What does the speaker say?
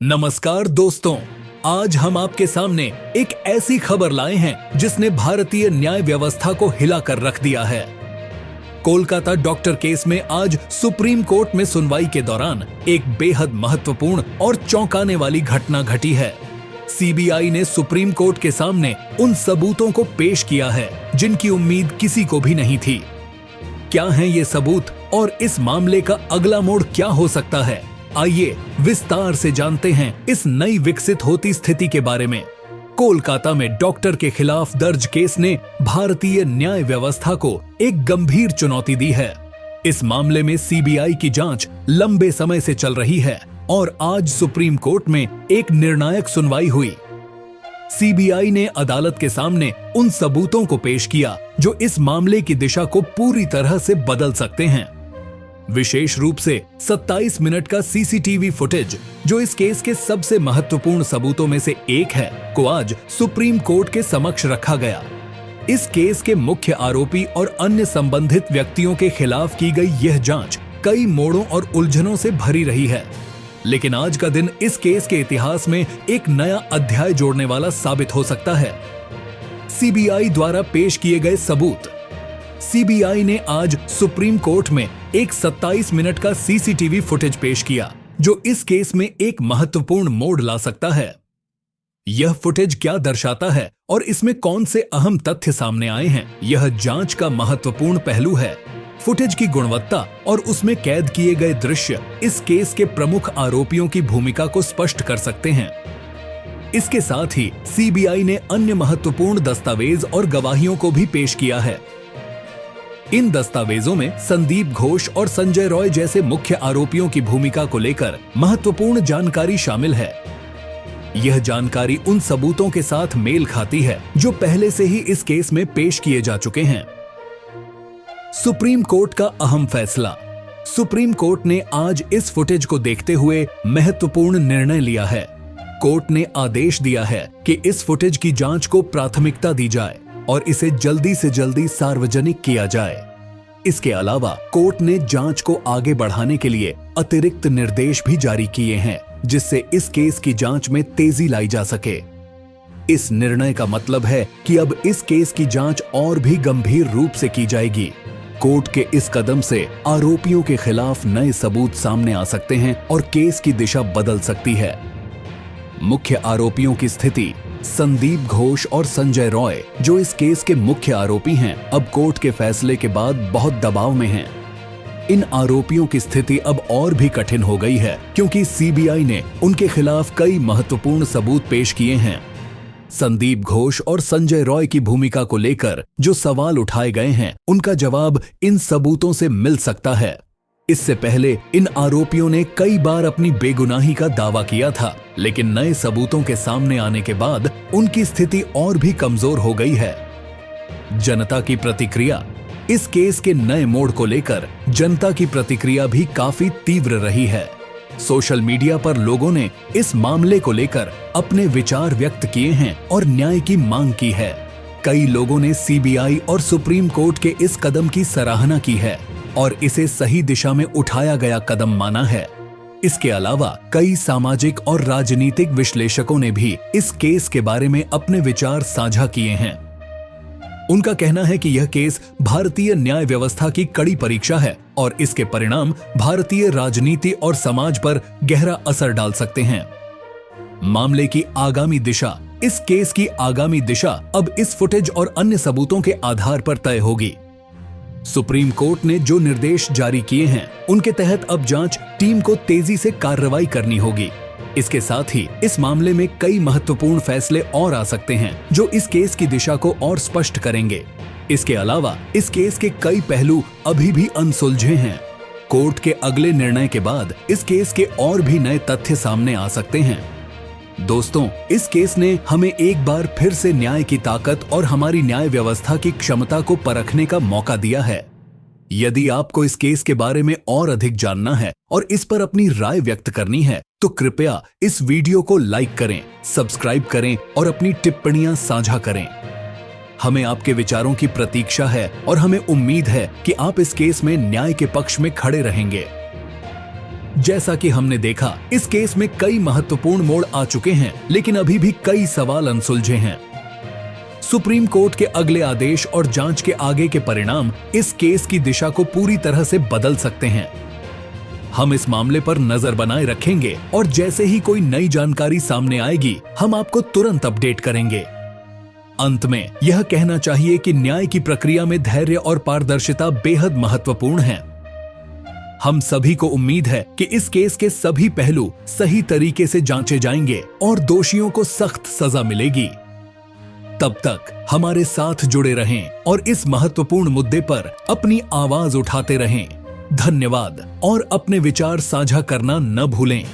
नमस्कार दोस्तों, आज हम आपके सामने एक ऐसी खबर लाए हैं जिसने भारतीय न्याय व्यवस्था को हिला कर रख दिया है। कोलकाता डॉक्टर केस में आज सुप्रीम कोर्ट में सुनवाई के दौरान एक बेहद महत्वपूर्ण और चौंकाने वाली घटना घटी है। सीबीआई ने सुप्रीम कोर्ट के सामने उन सबूतों को पेश किया है जिनकी उम्मीद किसी को भी नहीं थी। क्या हैं ये सबूत और इस मामले का अगला मोड़ क्या हो सकता है? आइए विस्तार से जानते हैं इस नई विकसित होती स्थिति के बारे में। कोलकाता में डॉक्टर के खिलाफ दर्ज केस ने भारतीय न्याय व्यवस्था को एक गंभीर चुनौती दी है। इस मामले में सीबीआई की जांच लंबे समय से चल रही है और आज सुप्रीम कोर्ट में एक निर्णायक सुनवाई हुई। सीबीआई ने अदालत के सामने उन सबूतों को पेश किया जो इस मामले की दिशा को पूरी तरह से बदल सकते हैं। विशेष रूप से 27 मिनट का सीसीटीवी फुटेज, जो इस केस के सबसे महत्वपूर्ण सबूतों में से एक है, को आज सुप्रीम कोर्ट के समक्ष रखा गया। इस केस के मुख्य आरोपी और अन्य संबंधित व्यक्तियों के खिलाफ की गई यह जांच कई मोड़ों और उलझनों से भरी रही है, लेकिन आज का दिन इस केस के इतिहास में एक नया अध्याय जोड़ने वाला साबित हो सकता है। सीबीआई द्वारा पेश किए गए सबूत। सीबीआई ने आज सुप्रीम कोर्ट में एक 27 मिनट का सीसीटीवी फुटेज पेश किया जो इस केस में एक महत्वपूर्ण मोड़ ला सकता है। यह फुटेज क्या दर्शाता है और इसमें कौन से अहम तथ्य सामने आए हैं, यह जांच का महत्वपूर्ण पहलू है। फुटेज की गुणवत्ता और उसमें कैद किए गए दृश्य इस केस के प्रमुख आरोपियों की भूमिका को स्पष्ट कर सकते हैं। इसके साथ ही सीबीआई ने अन्य महत्वपूर्ण दस्तावेज और गवाहियों को भी पेश किया है। इन दस्तावेजों में संदीप घोष और संजय रॉय जैसे मुख्य आरोपियों की भूमिका को लेकर महत्वपूर्ण जानकारी शामिल है। यह जानकारी उन सबूतों के साथ मेल खाती है जो पहले से ही इस केस में पेश किए जा चुके हैं। सुप्रीम कोर्ट का अहम फैसला। सुप्रीम कोर्ट ने आज इस फुटेज को देखते हुए महत्वपूर्ण निर्णय लिया है। कोर्ट ने आदेश दिया है कि इस फुटेज की जांच को प्राथमिकता दी जाए और इसे जल्दी से जल्दी सार्वजनिक किया जाए। इसके अलावा कोर्ट ने जांच को आगे बढ़ाने के लिए अतिरिक्त निर्देश भी जारी किए हैं जिससे इस केस की जांच में तेजी लाई जा सके। इस निर्णय का मतलब है कि अब इस केस की जांच और भी गंभीर रूप से की जाएगी। कोर्ट के इस कदम से आरोपियों के खिलाफ नए सबूत सामने आ सकते हैं और केस की दिशा बदल सकती है। मुख्य आरोपियों की स्थिति। संदीप घोष और संजय रॉय, जो इस केस के मुख्य आरोपी हैं, अब कोर्ट के फैसले के बाद बहुत दबाव में हैं। इन आरोपियों की स्थिति अब और भी कठिन हो गई है क्योंकि सीबीआई ने उनके खिलाफ कई महत्वपूर्ण सबूत पेश किए हैं। संदीप घोष और संजय रॉय की भूमिका को लेकर जो सवाल उठाए गए हैं, उनका जवाब इन सबूतों से मिल सकता है। इससे पहले इन आरोपियों ने कई बार अपनी बेगुनाही का दावा किया था, लेकिन नए सबूतों के सामने आने के बाद उनकी स्थिति और भी कमजोर हो गई है। जनता की प्रतिक्रिया। इस केस के नए मोड़ को लेकर जनता की प्रतिक्रिया भी काफी तीव्र रही है। सोशल मीडिया पर लोगों ने इस मामले को लेकर अपने विचार व्यक्त किए हैं और न्याय की मांग की है। कई लोगों ने सीबीआई और सुप्रीम कोर्ट के इस कदम की सराहना की है और इसे सही दिशा में उठाया गया कदम माना है। इसके अलावा कई सामाजिक और राजनीतिक विश्लेषकों ने भी इस केस के बारे में अपने विचार साझा किए हैं। उनका कहना है कि यह केस भारतीय न्याय व्यवस्था की कड़ी परीक्षा है और इसके परिणाम भारतीय राजनीति और समाज पर गहरा असर डाल सकते हैं। मामले की आगामी दिशा। इस केस की आगामी दिशा अब इस फुटेज और अन्य सबूतों के आधार पर तय होगी। सुप्रीम कोर्ट ने जो निर्देश जारी किए हैं, उनके तहत अब जांच टीम को तेजी से कार्रवाई करनी होगी। इसके साथ ही इस मामले में कई महत्वपूर्ण फैसले और आ सकते हैं जो इस केस की दिशा को और स्पष्ट करेंगे। इसके अलावा इस केस के कई पहलू अभी भी अनसुलझे हैं। कोर्ट के अगले निर्णय के बाद इस केस के और भी नए तथ्य सामने आ सकते हैं। दोस्तों, इस केस ने हमें एक बार फिर से न्याय की ताकत और हमारी न्याय व्यवस्था की क्षमता को परखने का मौका दिया है। यदि आपको इस केस के बारे में और अधिक जानना है और इस पर अपनी राय व्यक्त करनी है, तो कृपया इस वीडियो को लाइक करें, सब्सक्राइब करें और अपनी टिप्पणियां साझा करें। हमें आपके विचारों की प्रतीक्षा है और हमें उम्मीद है कि आप इस केस में न्याय के पक्ष में खड़े रहेंगे। जैसा कि हमने देखा, इस केस में कई महत्वपूर्ण मोड़ आ चुके हैं, लेकिन अभी भी कई सवाल अनसुलझे हैं। सुप्रीम कोर्ट के अगले आदेश और जांच के आगे के परिणाम इस केस की दिशा को पूरी तरह से बदल सकते हैं। हम इस मामले पर नजर बनाए रखेंगे और जैसे ही कोई नई जानकारी सामने आएगी, हम आपको तुरंत अपडेट करेंगे। अंत में यह कहना चाहिए कि न्याय की प्रक्रिया में धैर्य और पारदर्शिता बेहद महत्वपूर्ण है। हम सभी को उम्मीद है कि इस केस के सभी पहलू सही तरीके से जांचे जाएंगे और दोषियों को सख्त सजा मिलेगी। तब तक हमारे साथ जुड़े रहें और इस महत्वपूर्ण मुद्दे पर अपनी आवाज उठाते रहें। धन्यवाद और अपने विचार साझा करना न भूलें।